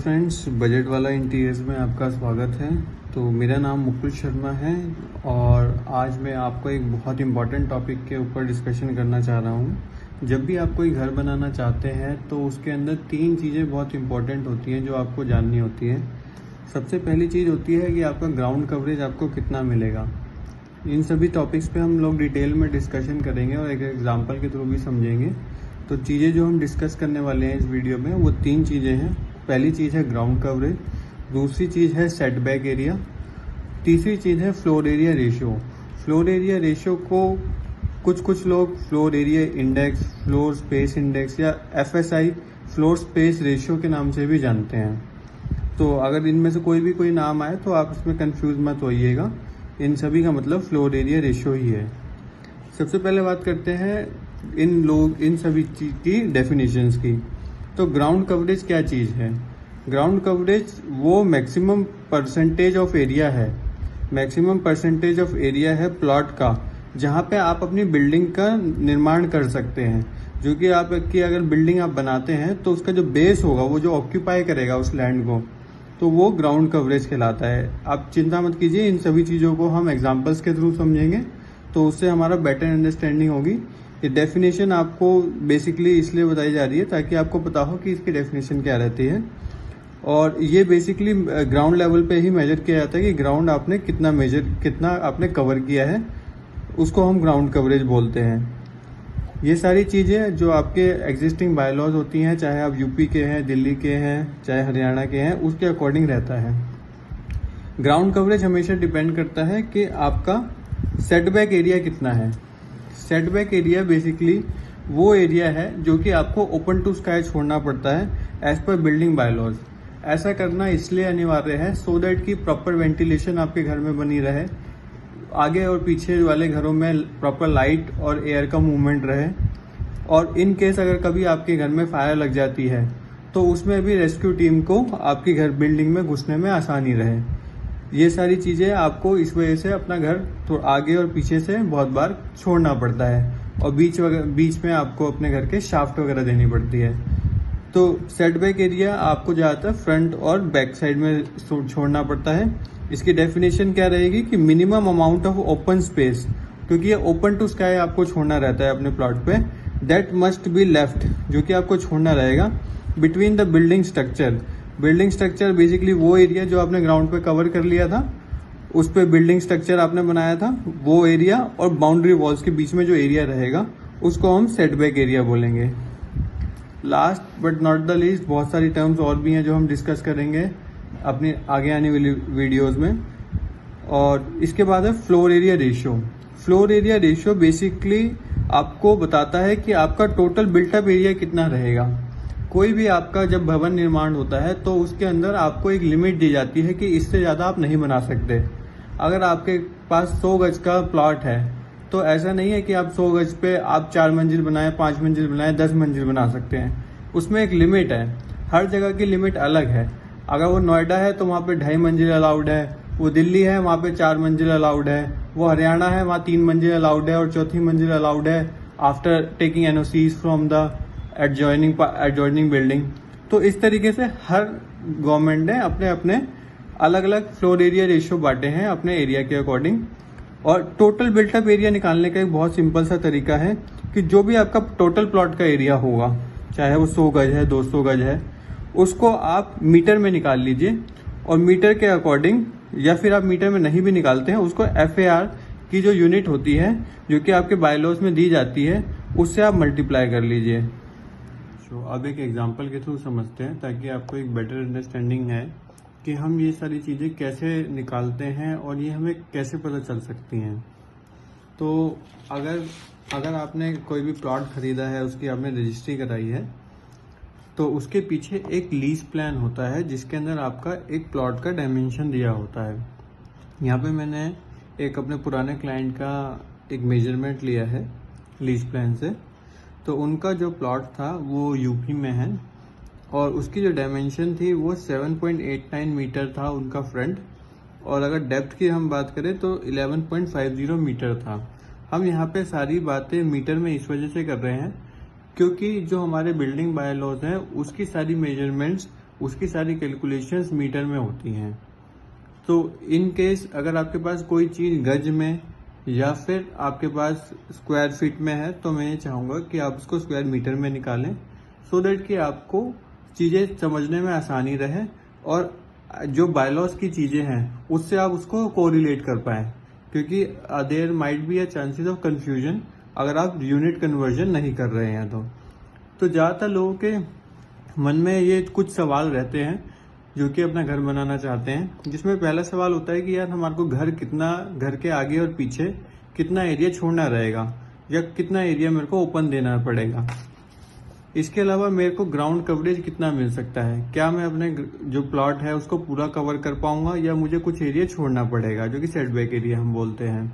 Friends, budget वाला interiors में आपका स्वागत है। तो मेरा नाम मुकुल शर्मा है और आज मैं आपको एक बहुत इम्पॉर्टेंट टॉपिक के ऊपर डिस्कशन करना चाह रहा हूँ। जब भी आप कोई घर बनाना चाहते हैं तो उसके अंदर 3 चीज़ें बहुत इम्पॉर्टेंट होती हैं जो आपको जाननी होती है। सबसे पहली चीज़ होती है कि आपका ग्राउंड कवरेज आपको कितना मिलेगा। इन सभी टॉपिक्स पे हम लोग डिटेल में डिस्कशन करेंगे और एक एग्जांपल के थ्रू भी समझेंगे। तो चीज़ें जो हम डिस्कस करने वाले हैं इस वीडियो में वो 3 चीज़ें हैं। पहली चीज़ है ग्राउंड कवरेज, दूसरी चीज़ है सेटबैक एरिया, तीसरी चीज़ है floor area ratio. Floor area ratio को कुछ लोग floor area index, floor space index या FSI फ्लोर स्पेस रेशियो के नाम से भी जानते हैं। तो अगर इनमें से कोई नाम आए तो आप इसमें कंफ्यूज मत होइएगा, इन सभी का मतलब फ्लोर एरिया रेशियो ही है। सबसे पहले बात करते हैं इन सभी चीज़ की डेफिनेशंस की। तो ग्राउंड कवरेज क्या चीज़ है? ग्राउंड कवरेज वो मैक्सिमम परसेंटेज ऑफ एरिया है, मैक्सिमम परसेंटेज ऑफ एरिया है प्लॉट का जहाँ पे आप अपनी बिल्डिंग का निर्माण कर सकते हैं। जो कि आपकी अगर बिल्डिंग आप बनाते हैं तो उसका जो बेस होगा, वो जो ऑक्यूपाई करेगा उस लैंड को, तो वो ग्राउंड कवरेज कहलाता है। आप चिंता मत कीजिए, इन सभी चीज़ों को हम एग्जांपल्स के थ्रू समझेंगे तो उससे हमारा बेटर अंडरस्टैंडिंग होगी। ये डेफिनेशन आपको बेसिकली इसलिए बताई जा रही है ताकि आपको पता हो कि इसकी डेफिनेशन क्या रहती है। और ये बेसिकली ग्राउंड लेवल पे ही मेजर किया जाता है कि ग्राउंड आपने कितना आपने कवर किया है, उसको हम ग्राउंड कवरेज बोलते हैं। ये सारी चीज़ें जो आपके एग्जिस्टिंग बायलॉज होती हैं, चाहे आप यूपी के हैं, दिल्ली के हैं, चाहे हरियाणा के हैं, उसके अकॉर्डिंग रहता है। ग्राउंड कवरेज हमेशा डिपेंड करता है कि आपका सेटबैक एरिया कितना है। सेटबैक एरिया बेसिकली वो एरिया है जो कि आपको ओपन टू स्काई छोड़ना पड़ता है एज पर बिल्डिंग बायलॉज। ऐसा करना इसलिए अनिवार्य है सो दैट कि प्रॉपर वेंटिलेशन आपके घर में बनी रहे, आगे और पीछे वाले घरों में प्रॉपर लाइट और एयर का मूवमेंट रहे, और इन केस अगर कभी आपके घर में फायर लग जाती है तो उसमें भी रेस्क्यू टीम को आपकी घर बिल्डिंग में घुसने में आसानी रहे। ये सारी चीज़ें आपको इस वजह से अपना घर थोड़ा आगे और पीछे से बहुत बार छोड़ना पड़ता है, और बीच में आपको अपने घर के शाफ्ट वगैरह देनी पड़ती है। तो सेटबैक एरिया आपको ज़्यादातर फ्रंट और बैक साइड में छोड़ना पड़ता है। इसकी डेफिनेशन क्या रहेगी कि minimum amount of open space, क्योंकि ये ओपन टू स्काई आपको छोड़ना रहता है अपने प्लॉट पे, दैट मस्ट बी लेफ्ट, जो कि आपको छोड़ना रहेगा between the building structure. Building structure basically वो एरिया जो आपने ग्राउंड पे कवर कर लिया था, उस पे बिल्डिंग स्ट्रक्चर आपने बनाया था, वो एरिया और बाउंड्री वॉल्स के बीच में जो एरिया रहेगा उसको हम सेटबैक एरिया बोलेंगे। Last but not the least, बहुत सारी टर्म्स और भी हैं जो हम डिस्कस करेंगे अपनी आगे आने वाली वीडियोस में। और इसके बाद है floor area ratio. Floor area ratio basically आपको बताता है कि आपका टोटल बिल्टअप एरिया कितना रहेगा। कोई भी आपका जब भवन निर्माण होता है तो उसके अंदर आपको एक लिमिट दी जाती है कि इससे ज़्यादा आप नहीं बना सकते। अगर आपके पास 100 गज का प्लॉट है तो ऐसा नहीं है कि आप 100 गज पे आप 4 मंजिल बनाएं, 5 मंजिल बनाएं, 10 मंजिल बना सकते हैं। उसमें एक लिमिट है, हर जगह की लिमिट अलग है। अगर वो नोएडा है तो वहाँ पे 2.5 मंजिल अलाउड है, वो दिल्ली है वहाँ पे 4 मंजिल अलाउड है, वो हरियाणा है वहाँ 3 मंजिल अलाउड है और चौथी मंजिल अलाउड है after taking NOCs from the adjoining building. तो इस तरीके से हर गवर्नमेंट ने अपने अपने अलग अलग फ्लोर एरिया रेशियो बांटे हैं अपने एरिया के अकॉर्डिंग। और टोटल बिल्टअप एरिया निकालने का एक बहुत सिंपल सा तरीका है कि जो भी आपका टोटल प्लॉट का एरिया होगा, चाहे वो 100 गज है, 200 गज है, उसको आप मीटर में निकाल लीजिए, और मीटर के अकॉर्डिंग, या फिर आप मीटर में नहीं भी निकालते हैं, उसको FAR की जो यूनिट होती है जो कि आपके बायलॉज में दी जाती है, उससे आप मल्टीप्लाई कर लीजिए। तो अब एक एग्जांपल के थ्रू समझते हैं ताकि आपको एक बेटर अंडरस्टैंडिंग है कि हम ये सारी चीज़ें कैसे निकालते हैं और ये हमें कैसे पता चल सकती हैं। तो अगर आपने कोई भी प्लॉट खरीदा है, उसकी आपने रजिस्ट्री कराई है, तो उसके पीछे एक लीज प्लान होता है जिसके अंदर आपका एक प्लॉट का डायमेंशन दिया होता है। यहाँ पे मैंने एक अपने पुराने क्लाइंट का एक मेजरमेंट लिया है लीज प्लान से। तो उनका जो प्लॉट था वो यूपी में है और उसकी जो डायमेंशन थी वो 7.89 मीटर था उनका फ्रंट, और अगर डेप्थ की हम बात करें तो 11.50 मीटर था। हम यहाँ पे सारी बातें मीटर में इस वजह से कर रहे हैं क्योंकि जो हमारे बिल्डिंग बायलॉज हैं उसकी सारी मेजरमेंट्स उसकी सारी कैलकुलेशंस मीटर में होती हैं। तो इन केस अगर आपके पास कोई चीज़ गज में या फिर आपके पास स्क्वायर फीट में है, तो मैं ये चाहूँगा कि आप उसको स्क्वायर मीटर में निकालें, सो दैट कि आपको चीज़ें समझने में आसानी रहे और जो बायलॉज की चीज़ें हैं उससे आप उसको कोरिलेट कर पाएँ, क्योंकि there might be a chances of confusion अगर आप यूनिट कन्वर्जन नहीं कर रहे हैं तो ज़्यादातर लोगों के मन में ये कुछ सवाल रहते हैं जो कि अपना घर बनाना चाहते हैं, जिसमें पहला सवाल होता है कि यार हमारे को घर के आगे और पीछे कितना एरिया छोड़ना रहेगा या कितना एरिया मेरे को ओपन देना पड़ेगा। इसके अलावा मेरे को ग्राउंड कवरेज कितना मिल सकता है, क्या मैं अपने जो प्लॉट है उसको पूरा कवर कर पाऊंगा या मुझे कुछ एरिया छोड़ना पड़ेगा, जो कि सेटबैक एरिया हम बोलते हैं।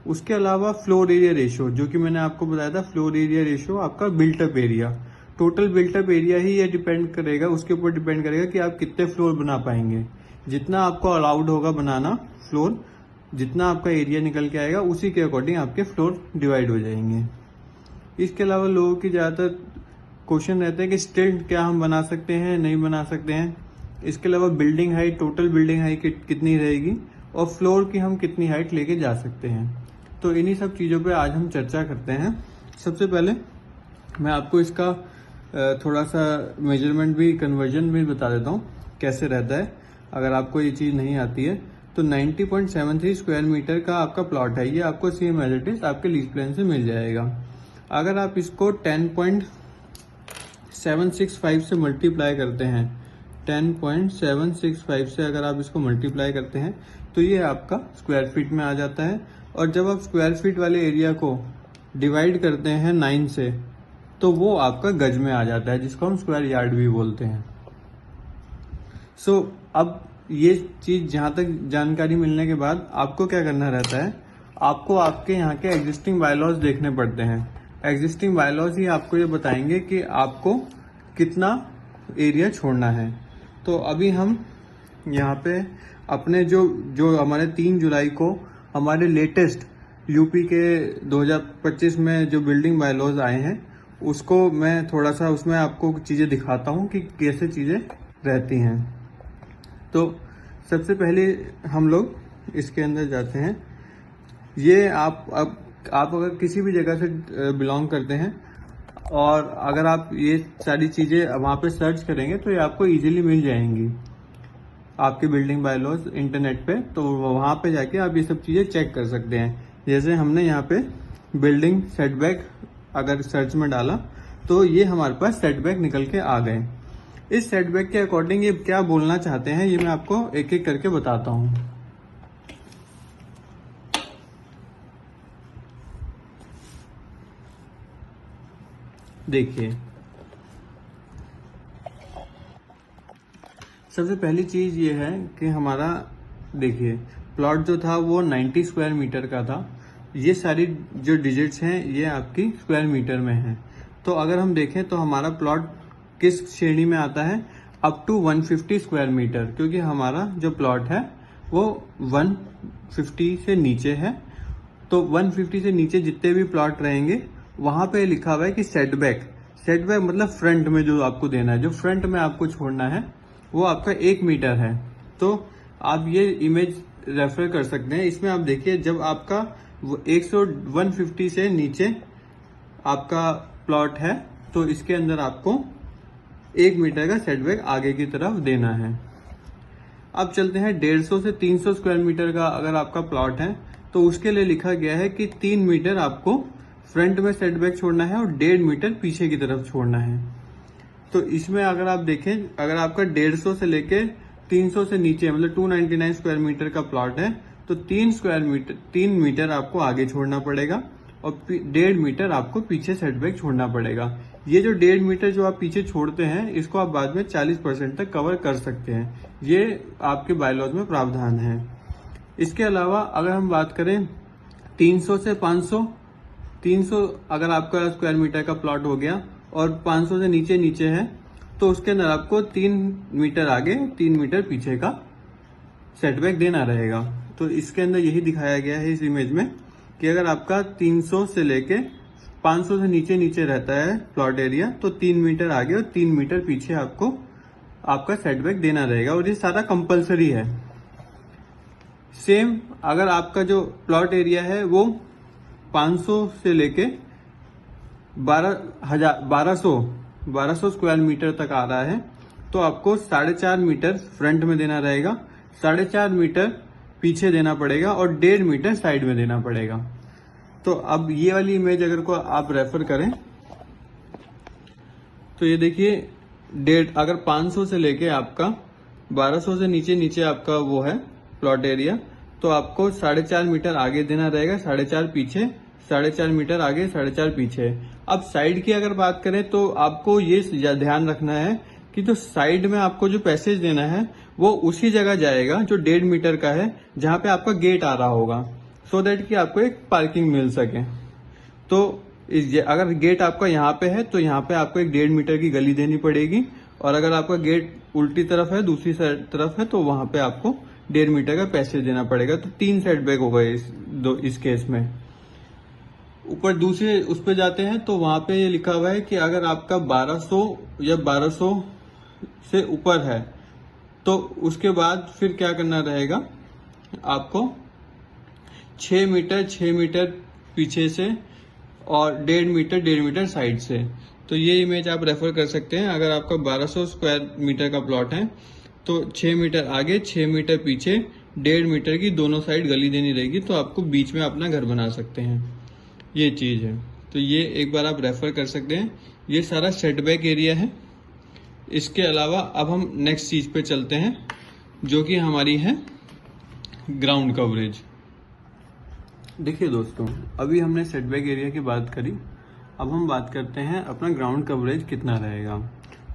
उसके अलावा फ्लोर एरिया रेशो, जो कि मैंने आपको बताया था, फ्लोर एरिया रेशो आपका built up area, total built up area ही ये डिपेंड करेगा, उसके ऊपर डिपेंड करेगा कि आप कितने फ्लोर बना पाएंगे। जितना आपको अलाउड होगा बनाना फ्लोर, जितना आपका एरिया निकल के आएगा उसी के अकॉर्डिंग आपके फ्लोर डिवाइड हो जाएंगे। इसके अलावा लोगों की ज़्यादातर क्वेश्चन रहते हैं कि स्टिल्ट क्या हम बना सकते हैं, नहीं बना सकते हैं। इसके अलावा building height, total building height कितनी रहेगी और फ्लोर की हम कितनी हाइट लेके जा सकते हैं। तो इन्हीं सब चीज़ों पे आज हम चर्चा करते हैं। सबसे पहले मैं आपको इसका थोड़ा सा मेजरमेंट भी, कन्वर्जन भी बता देता हूँ कैसे रहता है। अगर आपको ये चीज़ नहीं आती है तो 90.73 स्क्वायर मीटर का आपका प्लॉट है, ये आपको सेम एज इट इज आपके लीज प्लान से मिल जाएगा। अगर आप इसको 10.765 से मल्टीप्लाई करते हैं, 10.765 से अगर आप इसको मल्टीप्लाई करते हैं तो ये आपका स्क्वायर फीट में आ जाता है। और जब आप स्क्वायर फीट वाले एरिया को डिवाइड करते हैं 9 से तो वो आपका गज में आ जाता है, जिसको हम स्क्वायर यार्ड भी बोलते हैं। अब ये चीज जहां तक जानकारी मिलने के बाद आपको क्या करना रहता है, आपको आपके यहाँ के एग्जिस्टिंग बायलॉज देखने पड़ते हैं। एग्जिस्टिंग बायलॉज ही आपको ये बताएंगे कि आपको कितना एरिया छोड़ना है। तो अभी हम यहाँ पे अपने जो हमारे 3 जुलाई को हमारे लेटेस्ट यूपी के 2025 में जो बिल्डिंग बायलॉज आए हैं, उसको मैं थोड़ा सा उसमें आपको चीज़ें दिखाता हूँ कि कैसे चीज़ें रहती हैं। तो सबसे पहले हम लोग इसके अंदर जाते हैं। ये आप अगर किसी भी जगह से बिलोंग करते हैं और अगर आप ये सारी चीज़ें वहाँ पे सर्च करेंगे तो ये आपको इजीली मिल जाएंगी, आपके बिल्डिंग बायलॉज इंटरनेट पे। तो वहाँ पे जाके आप ये सब चीज़ें चेक कर सकते हैं। जैसे हमने यहाँ पे बिल्डिंग सेटबैक अगर सर्च में डाला तो ये हमारे पास सेटबैक निकल के आ गए। इस सेटबैक के अकॉर्डिंग ये क्या बोलना चाहते हैं ये मैं आपको एक एक करके बताता हूँ। देखिए, सबसे पहली चीज ये है कि हमारा देखिए प्लॉट जो था वो 90 स्क्वायर मीटर का था। ये सारी जो डिजिट्स हैं ये आपकी स्क्वायर मीटर में है। तो अगर हम देखें तो हमारा प्लॉट किस श्रेणी में आता है, अप टू 150 स्क्वायर मीटर, क्योंकि हमारा जो प्लॉट है वो 150 से नीचे है। तो 150 से नीचे जितने भी प्लॉट रहेंगे वहां पे लिखा हुआ है कि सेटबैक मतलब फ्रंट में जो आपको देना है, जो फ्रंट में आपको छोड़ना है वो आपका 1 मीटर है। तो आप ये इमेज रेफर कर सकते हैं। इसमें आप देखिए जब आपका 150 से नीचे आपका प्लॉट है तो इसके अंदर आपको 1 मीटर का सेटबैक आगे की तरफ देना है। अब चलते हैं 150 से 300 स्क्वायर मीटर का अगर आपका प्लॉट है तो उसके लिए लिखा गया है कि 3 मीटर आपको फ्रंट में सेटबैक छोड़ना है और 1.5 मीटर पीछे की तरफ छोड़ना है। तो इसमें अगर आप देखें, अगर आपका 150 से लेके 300 से नीचे मतलब 299 स्क्वायर मीटर का प्लॉट है तो 3 मीटर आपको आगे छोड़ना पड़ेगा और 1.5 मीटर आपको पीछे सेटबैक छोड़ना पड़ेगा। ये जो 1.5 मीटर जो आप पीछे छोड़ते हैं इसको आप बाद में 40% तक कवर कर सकते हैं। ये आपके बायलॉज में प्रावधान है। इसके अलावा अगर हम बात करें 300 से 500, 300 अगर आपका स्क्वायर मीटर का प्लॉट हो गया और 500 से नीचे है तो उसके अंदर आपको 3 मीटर आगे 3 मीटर पीछे का सेटबैक देना रहेगा। तो इसके अंदर यही दिखाया गया है इस इमेज में कि अगर आपका 300 से लेके 500 से नीचे रहता है प्लॉट एरिया तो 3 मीटर आगे और 3 मीटर पीछे आपको आपका सेटबैक देना रहेगा और ये सारा कंपलसरी है। सेम अगर आपका जो प्लॉट एरिया है वो 500 से लेके 1200 स्क्वायर मीटर तक आ रहा है तो आपको 4.5 मीटर फ्रंट में देना रहेगा, 4.5 मीटर पीछे देना पड़ेगा और 1.5 मीटर साइड में देना पड़ेगा। तो अब ये वाली इमेज अगर को आप रेफर करें तो ये देखिए अगर 500 से लेके आपका 1200 से नीचे नीचे आपका वो है प्लॉट एरिया तो आपको 4.5 मीटर आगे देना रहेगा, 4.5 पीछे, 4.5 मीटर आगे, 4.5 पीछे। अब साइड की अगर बात करें तो आपको ये ध्यान रखना है कि जो साइड में आपको जो पैसेज देना है वो उसी जगह जाएगा जो 1.5 मीटर का है जहां पे आपका गेट आ रहा होगा, सो दैट कि आपको एक पार्किंग मिल सके। तो अगर गेट आपका यहाँ पे है तो यहाँ पे आपको एक 1.5 मीटर की गली देनी पड़ेगी और अगर आपका गेट उल्टी तरफ है, दूसरी तरफ है, तो वहां पे आपको 1.5 मीटर का पैसेज देना पड़ेगा। तो 3 सेटबैक हो गए इस केस में। ऊपर दूसरे उस पे जाते हैं तो वहां पे ये लिखा हुआ है कि अगर आपका 1200 या 1200 से ऊपर है तो उसके बाद फिर क्या करना रहेगा, आपको 6 मीटर पीछे से और 1.5 मीटर साइड से। तो ये इमेज आप रेफर कर सकते हैं। अगर आपका 1200 स्क्वायर मीटर का प्लॉट है तो 6 मीटर आगे, 6 मीटर पीछे, 1.5 मीटर की दोनों साइड गली देनी रहेगी तो आपको बीच में अपना घर बना सकते हैं। ये चीज है, तो ये एक बार आप रेफर कर सकते हैं। ये सारा सेटबैक एरिया है। इसके अलावा अब हम नेक्स्ट चीज पे चलते हैं जो कि हमारी है ग्राउंड कवरेज। देखिए दोस्तों, अभी हमने सेटबैक एरिया की बात करी, अब हम बात करते हैं अपना ग्राउंड कवरेज कितना रहेगा।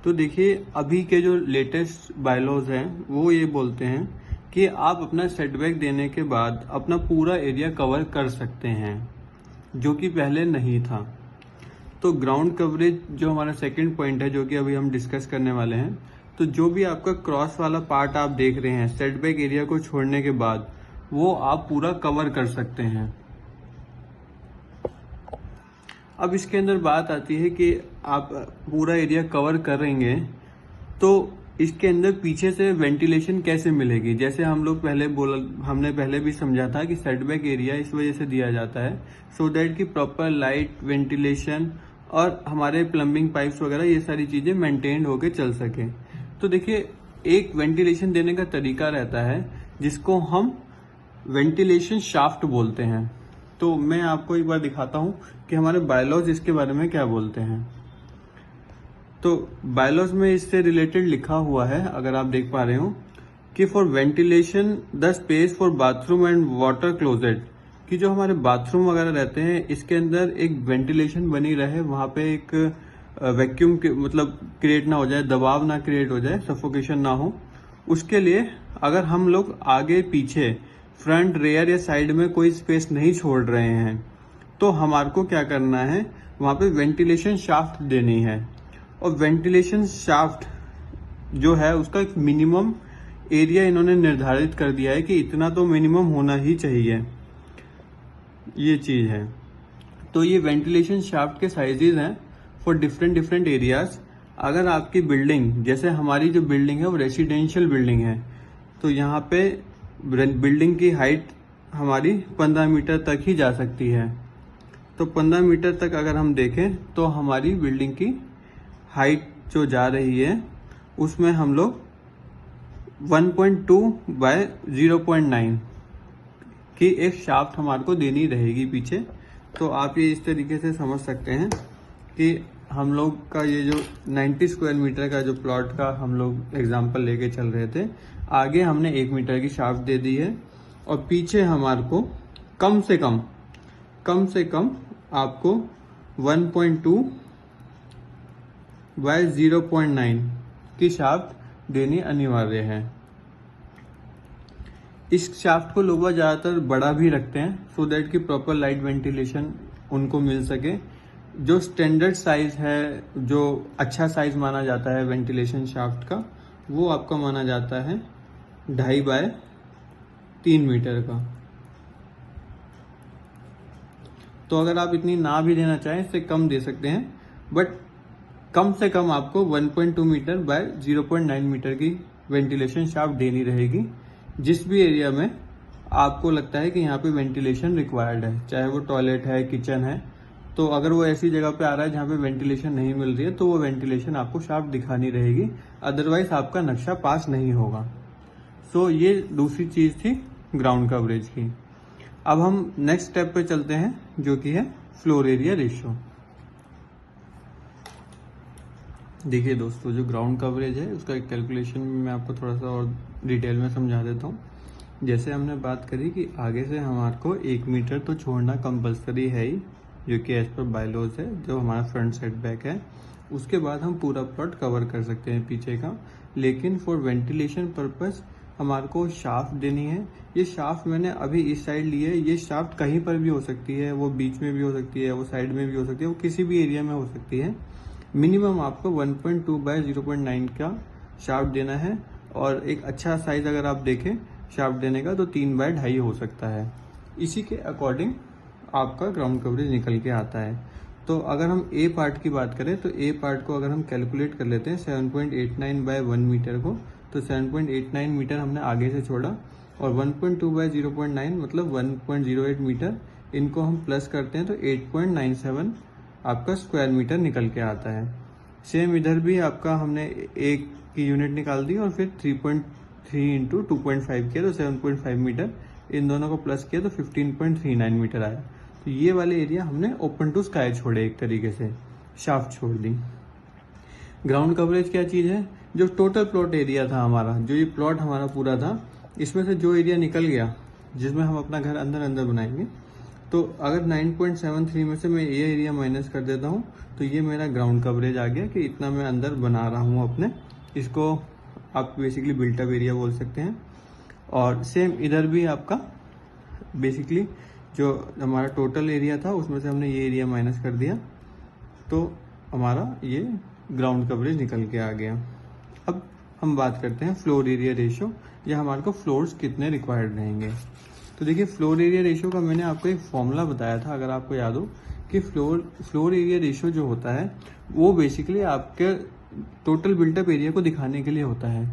तो देखिए अभी के जो लेटेस्ट बायलॉज हैं वो ये बोलते हैं कि आप अपना सेटबैक देने के बाद अपना पूरा एरिया कवर कर सकते हैं, जो कि पहले नहीं था। तो ग्राउंड कवरेज जो हमारा सेकंड पॉइंट है जो कि अभी हम डिस्कस करने वाले हैं, तो जो भी आपका क्रॉस वाला पार्ट आप देख रहे हैं सेटबैक एरिया को छोड़ने के बाद वो आप पूरा कवर कर सकते हैं। अब इसके अंदर बात आती है कि आप पूरा एरिया कवर करेंगे तो इसके अंदर पीछे से वेंटिलेशन कैसे मिलेगी। जैसे हमने पहले भी समझा था कि सेटबैक एरिया इस वजह से दिया जाता है सो दैट कि प्रॉपर लाइट, वेंटिलेशन और हमारे प्लम्बिंग पाइप्स वगैरह ये सारी चीजें मेंटेन होके चल सके। तो देखिए एक वेंटिलेशन देने का तरीका रहता है जिसको हम वेंटिलेशन शाफ्ट बोलते हैं। तो मैं आपको एक बार दिखाता हूं कि हमारे बायलॉज इसके बारे में क्या बोलते हैं। तो बायलॉज में इससे रिलेटेड लिखा हुआ है, अगर आप देख पा रहे हो, कि for ventilation the space for bathroom and water closet, कि जो हमारे बाथरूम वगैरह रहते हैं इसके अंदर एक वेंटिलेशन बनी रहे, वहां पे एक वैक्यूम मतलब क्रिएट ना हो जाए, दबाव ना क्रिएट हो जाए, सफोकेशन ना हो। उसके लिए अगर हम लोग आगे पीछे फ्रंट, रेयर या साइड में कोई स्पेस नहीं छोड़ रहे हैं तो हमारे को क्या करना है, वहां पे वेंटिलेशन शाफ्ट देनी है। और वेंटिलेशन शाफ्ट जो है उसका एक मिनिमम एरिया इन्होंने निर्धारित कर दिया है कि इतना तो मिनिमम होना ही चाहिए। ये चीज है। तो ये वेंटिलेशन शाफ्ट के साइजेस हैं फॉर डिफरेंट एरियाज। अगर आपकी बिल्डिंग, जैसे हमारी जो बिल्डिंग है वो रेसिडेंशियल बिल्डिंग है, तो यहाँ पे बिल्डिंग की हाइट हमारी 15 मीटर तक ही जा सकती है। तो 15 मीटर तक अगर हम देखें तो हमारी बिल्डिंग की हाइट जो जा रही है उसमें हम लोग 1.2 बाय 0.9 की एक शाफ्ट हमारे को देनी रहेगी पीछे। तो आप ये इस तरीके से समझ सकते हैं कि हम लोग का ये जो 90 स्क्वायर मीटर का जो प्लॉट का हम लोग एग्जांपल लेके चल रहे थे, आगे हमने 1 मीटर की शाफ्ट दे दी है और पीछे हमारे को कम से कम आपको 1.2 बाय 0.9 की शाफ्ट देनी अनिवार्य है। इस शाफ्ट को लोग ज्यादातर बड़ा भी रखते हैं सो दैट कि प्रॉपर लाइट वेंटिलेशन उनको मिल सके। जो स्टैंडर्ड साइज है, जो अच्छा साइज माना जाता है वेंटिलेशन शाफ्ट का, वो आपका माना जाता है 2.5 बाय 3 मीटर का। तो अगर आप इतनी ना भी देना चाहें, इससे कम दे सकते हैं, बट कम से कम आपको 1.2 मीटर बाय 0.9 मीटर की वेंटिलेशन शाफ्ट देनी रहेगी। जिस भी एरिया में आपको लगता है कि यहाँ पे वेंटिलेशन रिक्वायर्ड है, चाहे वो टॉयलेट है, किचन है, तो अगर वो ऐसी जगह पे आ रहा है जहाँ पे वेंटिलेशन नहीं मिल रही है तो वो वेंटिलेशन आपको शाफ्ट दिखानी रहेगी, अदरवाइज आपका नक्शा पास नहीं होगा। सो ये दूसरी चीज थी ग्राउंड कवरेज की। अब हम नेक्स्ट स्टेप पे चलते हैं जो कि है फ्लोर एरिया रेशियो। देखिए दोस्तों, जो ग्राउंड कवरेज है उसका एक कैलकुलेशन मैं आपको थोड़ा सा और डिटेल में समझा देता हूँ। जैसे हमने बात करी कि आगे से हमारे को 1 मीटर तो छोड़ना कंपलसरी है ही, जो कि एज पर बायलॉज है, जो हमारा फ्रंट सेटबैक है। उसके बाद हम पूरा प्लॉट कवर कर सकते हैं पीछे का, लेकिन फॉर वेंटिलेशन पर्पस हमारे को शाफ्ट देनी है। ये शाफ्ट मैंने अभी इस साइड ली है, ये शाफ्ट कहीं पर भी हो सकती है, वो बीच में भी हो सकती है, वो साइड में भी हो सकती है, वो किसी भी एरिया में हो सकती है। मिनिमम आपको 1.2 बाय 0.9 का शाफ्ट देना है, और एक अच्छा साइज अगर आप देखें शाफ्ट देने का तो 3 बाय 2.5 हो सकता है। इसी के अकॉर्डिंग आपका ग्राउंड कवरेज निकल के आता है। तो अगर हम ए पार्ट की बात करें तो ए पार्ट को अगर हम कैलकुलेट कर लेते हैं 7.89 बाय 1 मीटर को, तो 7.89 मीटर हमने आगे से छोड़ा, और 1.2 बाय 0.9 मतलब 1.08 मीटर, इनको हम प्लस करते हैं तो 8.97 आपका स्क्वायर मीटर निकल के आता है। सेम इधर भी आपका हमने एक की यूनिट निकाल दी और फिर 3.3 इंटू 2.5 किया तो 7.5 मीटर, इन दोनों को प्लस किया तो 15.39 मीटर आया। तो ये वाले एरिया हमने ओपन टू स्काई छोड़े, एक तरीके से शाफ्ट छोड़ दी। ग्राउंड कवरेज क्या चीज है? जो टोटल प्लॉट एरिया था हमारा, जो ये प्लॉट हमारा पूरा था, इसमें से जो एरिया निकल गया जिसमें हम अपना घर अंदर अंदर बनाएंगे, तो अगर 9.73 में से मैं ये एरिया माइनस कर देता हूँ तो ये मेरा ग्राउंड कवरेज आ गया कि इतना मैं अंदर बना रहा हूँ अपने। इसको आप बेसिकली बिल्टअप एरिया बोल सकते हैं। और सेम इधर भी आपका बेसिकली जो हमारा टोटल एरिया था उसमें से हमने ये एरिया माइनस कर दिया, तो हमारा ये ग्राउंड कवरेज निकल के आ गया। अब हम बात करते हैं फ्लोर एरिया रेशियो, या हमारे को फ्लोर्स कितने रिक्वायर्ड रहेंगे। तो देखिए, फ्लोर एरिया रेशियो का मैंने आपको एक फॉर्मूला बताया था, अगर आपको याद हो, कि फ्लोर एरिया रेशियो जो होता है वो बेसिकली आपके टोटल बिल्टअप एरिया को दिखाने के लिए होता है।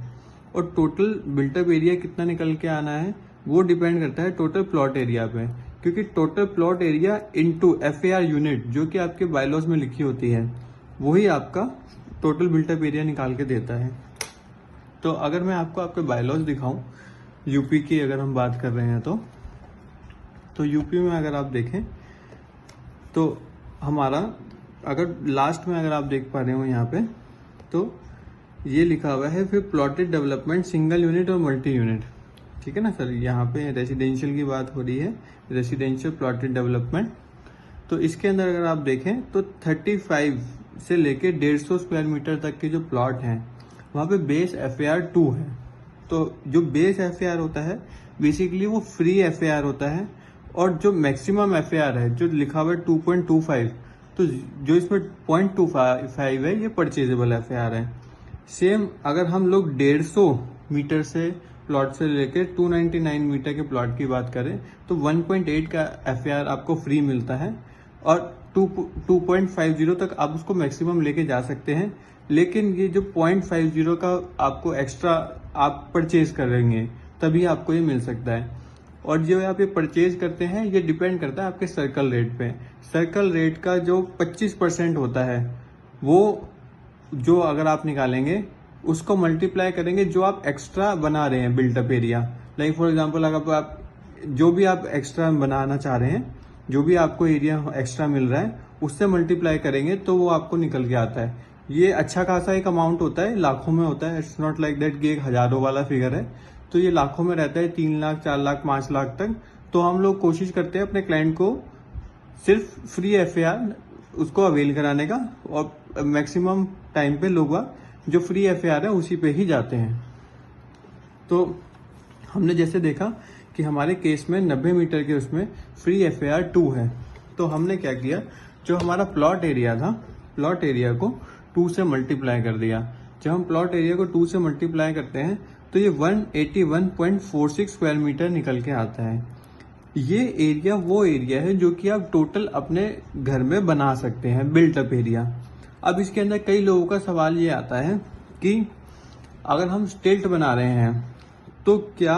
और टोटल बिल्टअप एरिया कितना निकल के आना है वो डिपेंड करता है टोटल प्लॉट एरिया पे, क्योंकि total plot area into FAR unit जो कि आपके बायलॉज में लिखी होती है, वही आपका टोटल बिल्टअप एरिया निकाल के देता है। तो अगर मैं आपको आपके बायलॉज दिखाऊं, यूपी की अगर हम बात कर रहे हैं तो यूपी में अगर आप देखें तो हमारा, अगर लास्ट में अगर आप देख पा रहे हो यहाँ पे, तो ये लिखा हुआ है फिर प्लॉटेड डेवलपमेंट सिंगल यूनिट और मल्टी यूनिट। ठीक है ना सर, यहाँ पे रेसिडेंशियल की बात हो रही है, रेसिडेंशियल प्लॉटेड डेवलपमेंट। तो इसके अंदर अगर आप देखें तो 35 से लेके 150 स्क्वायर मीटर तक के जो प्लॉट हैं वहाँ पे बेस FAR 2 है। तो जो बेस FAR होता है बेसिकली वो फ्री FAR होता है, और जो मैक्सिमम FAR है जो लिखा हुआ है 2.25, तो जो इसमें 0.25 है ये परचेजेबल FAR है। सेम अगर हम लोग 150 मीटर से प्लॉट से लेकर 299 मीटर के प्लॉट की बात करें तो 1.8 का FAR आपको फ्री मिलता है, और 2.50 तक आप उसको मैक्सिमम लेके जा सकते हैं। लेकिन ये जो 0.50 का आपको एक्स्ट्रा आप परचेज करेंगे तभी आपको ये मिल सकता है। और जो आप ये परचेज करते हैं ये डिपेंड करता है आपके सर्कल रेट पे। सर्कल रेट का जो 25% होता है वो जो अगर आप निकालेंगे उसको मल्टीप्लाई करेंगे जो आप एक्स्ट्रा बना रहे हैं built up area. Like for example, अगर आप जो भी आप एक्स्ट्रा बनाना चाह रहे हैं, जो भी आपको एरिया एक्स्ट्रा मिल रहा है उससे मल्टीप्लाई करेंगे तो वो आपको निकल के आता है। ये अच्छा खासा एक अमाउंट होता है, लाखों में होता है। इट्स नॉट लाइक दैट कि एक हजारों वाला फिगर है, तो ये लाखों में रहता है, 3 लाख 4 लाख 5 लाख तक। तो हम लोग कोशिश करते हैं अपने क्लाइंट को सिर्फ फ्री FAR उसको अवेल कराने का, और मैक्सिमम टाइम पे लोग जो फ्री FAR है उसी पे ही जाते हैं। तो हमने जैसे देखा कि हमारे केस में 90 मीटर के उसमें फ्री FAR 2 है, तो हमने क्या किया, जो हमारा प्लॉट एरिया था, प्लॉट एरिया को 2 से मल्टीप्लाई कर दिया। जब हम प्लॉट एरिया को 2 से मल्टीप्लाई करते हैं तो ये 181.46 स्क्वायर मीटर निकल के आता है। ये एरिया वो एरिया है जो कि आप टोटल अपने घर में बना सकते हैं, बिल्टअप एरिया। अब इसके अंदर कई लोगों का सवाल ये आता है कि अगर हम स्टिल्ट बना रहे हैं तो क्या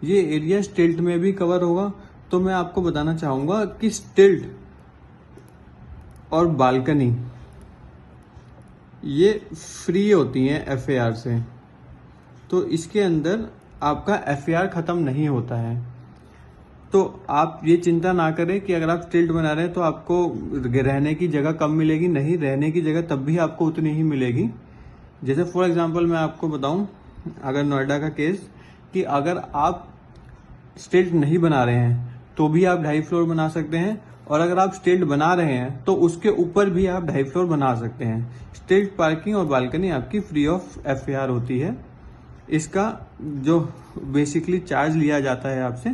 ये एरिया स्टिल्ट में भी कवर होगा? तो मैं आपको बताना चाहूंगा कि स्टिल्ट और बालकनी ये फ्री होती हैं FAR से, तो इसके अंदर आपका FAR खत्म नहीं होता है। तो आप ये चिंता ना करें कि अगर आप स्टिल्ट बना रहे हैं तो आपको रहने की जगह कम मिलेगी। नहीं, रहने की जगह तब भी आपको उतनी ही मिलेगी। जैसे फॉर एग्जांपल मैं आपको बताऊं, अगर नोएडा का केस, कि अगर आप स्टिल्ट नहीं बना रहे हैं तो भी आप 2.5 फ्लोर बना सकते हैं, और अगर आप स्टिल्ट बना रहे हैं तो उसके ऊपर भी आप 2.5 फ्लोर बना सकते हैं। स्टिल्ट, पार्किंग और बालकनी आपकी फ्री ऑफ FAR होती है। इसका जो बेसिकली चार्ज लिया जाता है आपसे,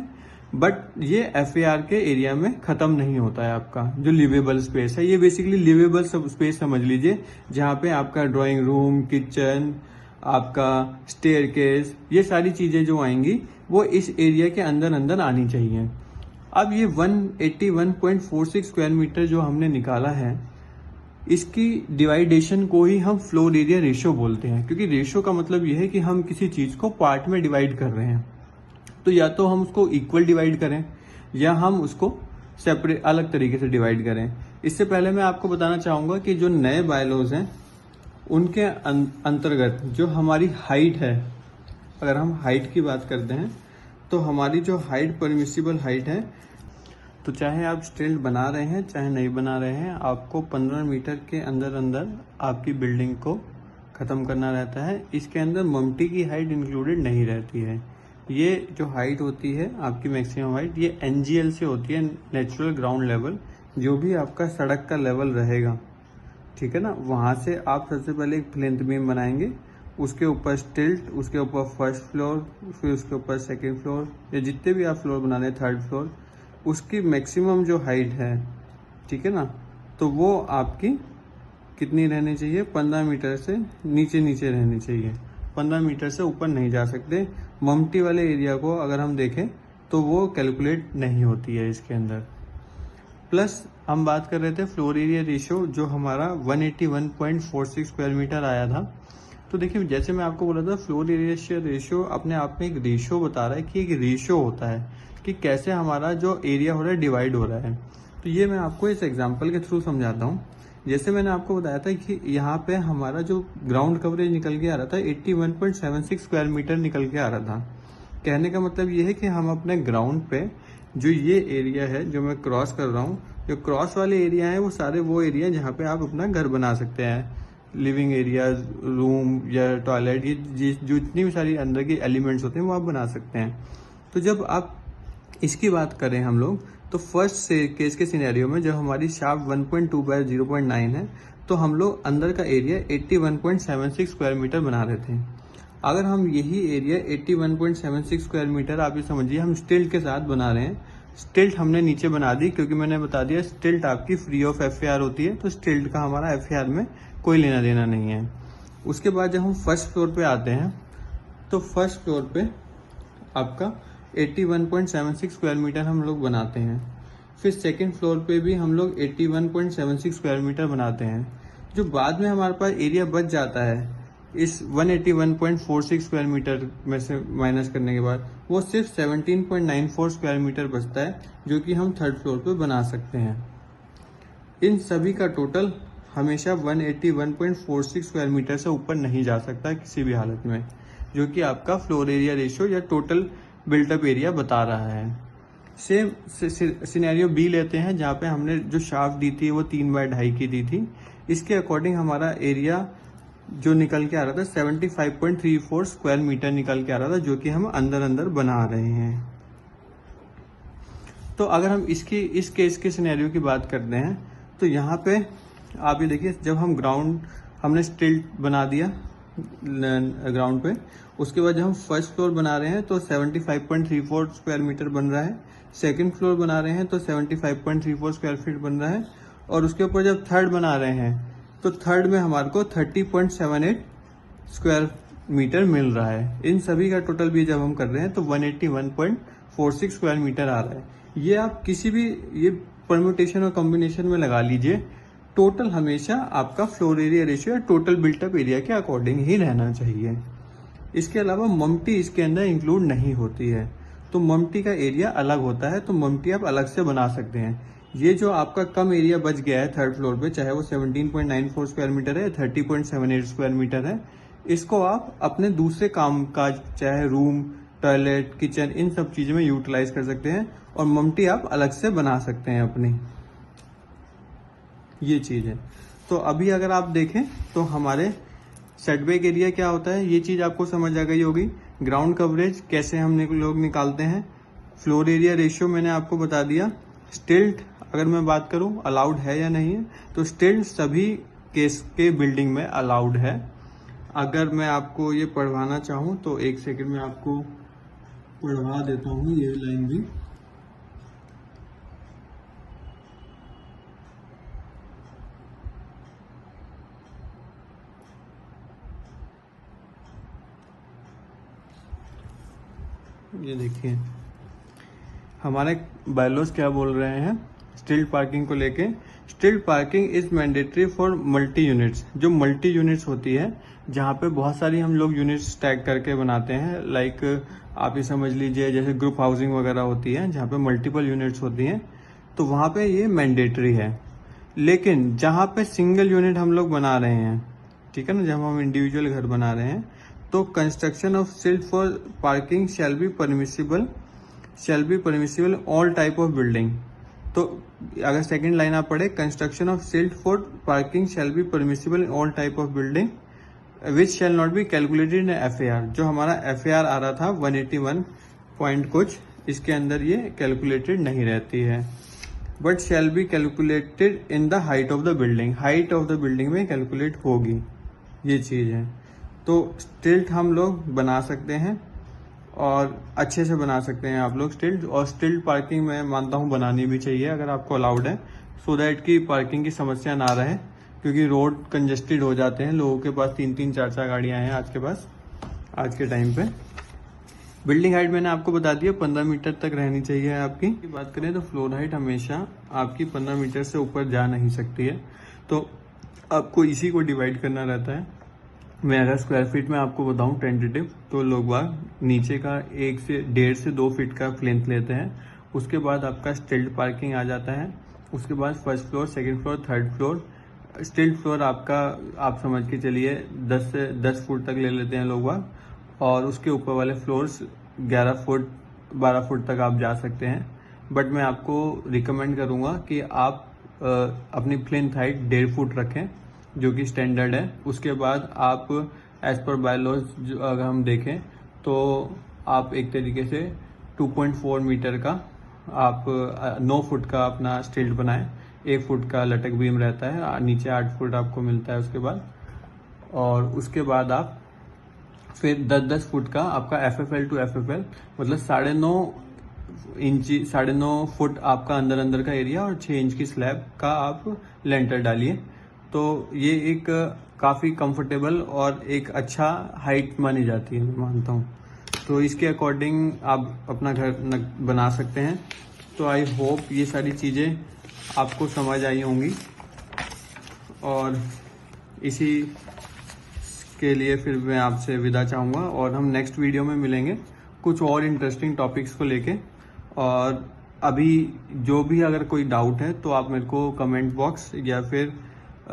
बट ये FAR के एरिया में खत्म नहीं होता है। आपका जो लिवेबल स्पेस है, ये बेसिकली लिवेबल स्पेस समझ लीजिए, जहाँ पे आपका ड्राइंग रूम, किचन, आपका स्टेयरकेस, ये सारी चीजें जो आएंगी वो इस एरिया के अंदर अंदर आनी चाहिए। अब ये 181.46 स्क्वायर मीटर जो हमने निकाला है, इसकी डिवाइडेशन को ही हम फ्लोर एरिया रेशियो बोलते हैं, क्योंकि रेशियो का मतलब यह है कि हम किसी चीज को पार्ट में डिवाइड कर रहे हैं। तो या तो हम उसको इक्वल डिवाइड करें या हम उसको सेपरेट अलग तरीके से डिवाइड करें। इससे पहले मैं आपको बताना चाहूंगा कि जो नए बायलॉज हैं उनके अंतर्गत जो हमारी हाइट है, अगर हम हाइट की बात करते हैं तो हमारी जो हाइट, परमिसिबल हाइट है, तो चाहे आप स्टिल्ट बना रहे हैं चाहे नहीं बना रहे हैं, आपको 15 मीटर के अंदर अंदर आपकी बिल्डिंग को खत्म करना रहता है। इसके अंदर ममटी की हाइट इंक्लूडेड नहीं रहती है। ये जो हाइट होती है आपकी मैक्सिमम हाइट, ये NGL से होती है, नेचुरल ग्राउंड लेवल, जो भी आपका सड़क का लेवल रहेगा, ठीक है ना, वहां से आप सबसे पहले एक प्लिंथ बीम बनाएंगे, उसके ऊपर स्टिल्ट, उसके ऊपर फर्स्ट फ्लोर, फिर उसके ऊपर सेकेंड फ्लोर, या जितने भी आप फ्लोर बना रहे हैं, थर्ड फ्लोर, उसकी मैक्सिमम जो हाइट है, ठीक है ना, तो वो आपकी कितनी रहनी चाहिए? 15 मीटर से नीचे नीचे रहनी चाहिए, 15 मीटर से ऊपर नहीं जा सकते। ममटी वाले एरिया को अगर हम देखें तो वो कैलकुलेट नहीं होती है इसके अंदर। प्लस हम बात कर रहे थे फ्लोर एरिया रेशियो, जो हमारा 181.46 स्क्वायर मीटर आया था। तो देखिए, जैसे मैं आपको बोला था, फ्लोर एरिया रेशियो अपने आप में एक रेशियो बता रहा है कि एक रेशियो होता है कि कैसे हमारा जो एरिया हो रहा है डिवाइड हो रहा है। तो ये मैं आपको इस एग्जाम्पल के थ्रू समझाता हूँ। जैसे मैंने आपको बताया था कि यहाँ पे हमारा जो ग्राउंड कवरेज निकल के आ रहा था 81.76 स्क्वायर मीटर निकल के आ रहा था। कहने का मतलब ये है कि हम अपने ग्राउंड पे जो ये एरिया है जो मैं क्रॉस कर रहा हूँ, जो क्रॉस वाले एरिया है वो सारे वो एरिया जहाँ पे आप अपना घर बना सकते हैं, लिविंग एरिया, रूम या टॉयलेट, ये जो जितनी भी सारी अंदर के एलिमेंट्स होते हैं वो आप बना सकते हैं। तो जब आप इसकी बात करें हम लोग, तो फर्स्ट से केस के सिनेरियो में जब हमारी शाफ्ट 1.2 बाय 0.9 है, तो हम लोग अंदर का एरिया 81.76 स्क्वायर मीटर बना रहे थे। अगर हम यही एरिया 81.76 स्क्वायर मीटर, आप ये समझिए हम स्टिल्ट के साथ बना रहे हैं। स्टिल्ट हमने नीचे बना दी क्योंकि मैंने बता दिया स्टिल्ट आपकी फ्री ऑफ FAR होती है, तो स्टिल्ट का हमारा FAR में कोई लेना देना नहीं है। उसके बाद जब हम फर्स्ट फ्लोर पे आते हैं, तो फर्स्ट फ्लोर पे आपका 81.76 स्क्वायर मीटर हम लोग बनाते हैं। फिर सेकंड फ्लोर पे भी हम लोग 81.76 स्क्वायर मीटर बनाते हैं। जो बाद में हमारे पास एरिया बच जाता है इस 181.46 स्क्वायर मीटर में से माइनस करने के बाद, वो सिर्फ 17.94 स्क्वायर मीटर बचता है, जो कि हम थर्ड फ्लोर पे बना सकते हैं। इन सभी का टोटल हमेशा 181.46 स्क्वायर मीटर से ऊपर नहीं जा सकता किसी भी हालत में, जो कि आपका फ्लोर एरिया रेशियो या टोटल बिल्टअप एरिया बता रहा है। सेम सिनेरियो B लेते हैं, जहाँ पे हमने जो शाफ्ट दी थी वो 3 बाय 2.5 की दी थी। इसके अकॉर्डिंग हमारा एरिया जो निकल के आ रहा था 75.34 स्क्वायर मीटर निकल के आ रहा था, जो कि हम अंदर अंदर बना रहे हैं। तो अगर हम इस केस के सिनेरियो की बात करते हैं, तो यहाँ पे आप ये देखिए, जब हम हमने स्टिल्ट बना दिया ग्राउंड पे, उसके बाद जब हम फर्स्ट फ्लोर बना रहे हैं तो 75.34 स्क्वायर मीटर बन रहा है, सेकंड फ्लोर बना रहे हैं तो 75.34 स्क्वायर फीट बन रहा है, और उसके ऊपर जब थर्ड बना रहे हैं तो थर्ड में हमारे को 30.78 स्क्वायर मीटर मिल रहा है। इन सभी का टोटल भी जब हम कर रहे हैं तो 181.46 स्क्वायर मीटर आ रहा है। ये आप किसी भी ये परम्यूटेशन और कॉम्बिनेशन में लगा लीजिए, टोटल हमेशा आपका फ्लोर एरिया रेशियो या टोटल बिल्टअप एरिया के अकॉर्डिंग ही रहना चाहिए। इसके अलावा मम्टी इसके अंदर इंक्लूड नहीं होती है, तो मम्टी का एरिया अलग होता है, तो मम्टी आप अलग से बना सकते हैं। ये जो आपका कम एरिया बच गया है थर्ड फ्लोर पे, चाहे वो 17.94 स्क्वायर मीटर है, 30.78 स्क्वायर मीटर है, इसको आप अपने दूसरे काम काज, चाहे रूम, टॉयलेट, किचन, इन सब चीजों में यूटिलाइज कर सकते हैं और मम्टी आप अलग से बना सकते हैं अपनी। ये चीज है। तो अभी अगर आप देखें तो हमारे सेटबैक एरिया क्या होता है, ये चीज आपको समझ आ गई होगी। ग्राउंड कवरेज कैसे हम लोग निकालते हैं, फ्लोर एरिया रेशियो मैंने आपको बता दिया। स्टिल्ट अगर मैं बात करूं अलाउड है या नहीं है, तो स्टिल्ट सभी केस के बिल्डिंग में अलाउड है। अगर मैं आपको ये पढ़वाना चाहूं तो एक सेकंड में आपको पढ़वा देता हूं ये लाइन भी। ये देखिए हमारे बायलॉज क्या बोल रहे हैं स्टिल्ट पार्किंग को लेके। स्टिल्ट parking is mandatory for multi units. जो मल्टी यूनिट्स होती है, जहाँ पे बहुत सारी हम लोग यूनिट्स स्टैक करके बनाते हैं, लाइक आप ये समझ लीजिए जैसे ग्रुप हाउसिंग वगैरह होती है, जहाँ पे मल्टीपल यूनिट्स होती हैं, तो वहाँ पे ये मैंडेटरी है। लेकिन जहाँ पे सिंगल यूनिट हम लोग बना रहे हैं, ठीक है ना, जब हम इंडिविजुअल घर बना रहे हैं, तो कंस्ट्रक्शन ऑफ स्टिल्ट for parking shall be permissible all type of building. तो अगर सेकंड लाइन आप पढ़े, कंस्ट्रक्शन ऑफ स्टिल्ट for parking shall be permissible in all type of building which shall not be calculated in FAR। जो हमारा FAR आ रहा था 181 point कुछ, इसके अंदर ये कैलकुलेटेड नहीं रहती है, but shall be calculated in the height of the building. Height of the building में कैलकुलेट होगी, ये चीज है। तो स्टिल्ट हम लोग बना सकते हैं और अच्छे से बना सकते हैं आप लोग स्टिल्ट। और स्टिल्ट पार्किंग मैं मानता हूँ बनानी भी चाहिए अगर आपको अलाउड है, सो दैट की पार्किंग की समस्या ना रहे, क्योंकि रोड कंजेस्टेड हो जाते हैं, लोगों के पास 3-3, 4-4 गाड़ियां हैं आज के टाइम पे। बिल्डिंग हाइट मैंने आपको बता दिया 15 मीटर तक रहनी चाहिए आपकी। बात करें तो फ्लोर हाइट हमेशा आपकी 15 मीटर से ऊपर जा नहीं सकती है, तो आपको इसी को डिवाइड करना रहता है। मैं अगर स्क्वायर फीट में आपको बताऊं टेंटेटिव, तो लोग बाग नीचे का 1.5 से 2 फीट का प्लेंथ लेते हैं। उसके बाद आपका स्टिल्ट पार्किंग आ जाता है। उसके बाद first floor, second floor, third floor. स्टिल्ट फ्लोर आपका आप समझ के चलिए 10 फुट तक ले लेते हैं लोग बाग, और उसके ऊपर वाले फ्लोर्स 11 फुट 12 फुट तक आप जा सकते हैं। बट मैं आपको रिकमेंड करूंगा कि आप अपनी प्लेंथ हाइट 1.5 फुट रखें, जो कि स्टैंडर्ड है। उसके बाद आप एज पर बायलॉज अगर हम देखें तो आप एक तरीके से 2.4 मीटर का आप 9 फुट का अपना स्टिल्ट बनाएं। 1 फुट का लटक बीम रहता है, नीचे 8 फुट आपको मिलता है उसके बाद। और उसके बाद आप फिर 10-10 फुट का आपका FFL टू FFL, मतलब 9.5 फुट आपका अंदर का एरिया और 6 इंच की स्लैब का आप लेंटर डालिए। तो ये एक काफ़ी कंफर्टेबल और एक अच्छा हाइट मानी जाती है, मैं मानता हूँ। तो इसके अकॉर्डिंग आप अपना घर बना सकते हैं। तो आई होप ये सारी चीज़ें आपको समझ आई होंगी, और इसी के लिए फिर मैं आपसे विदा चाहूँगा, और हम नेक्स्ट वीडियो में मिलेंगे कुछ और इंटरेस्टिंग टॉपिक्स को लेके। और अभी जो भी अगर कोई डाउट है तो आप मेरे को कमेंट बॉक्स या फिर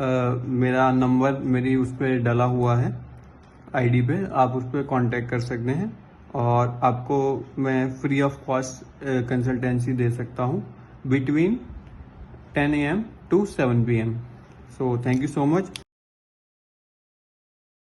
मेरा नंबर मेरी उस पर डला हुआ है ID पे, आप उस पर कॉन्टेक्ट कर सकते हैं, और आपको मैं फ्री ऑफ कॉस्ट कंसल्टेंसी दे सकता हूँ between 10 AM to 7 PM। So thank you so much.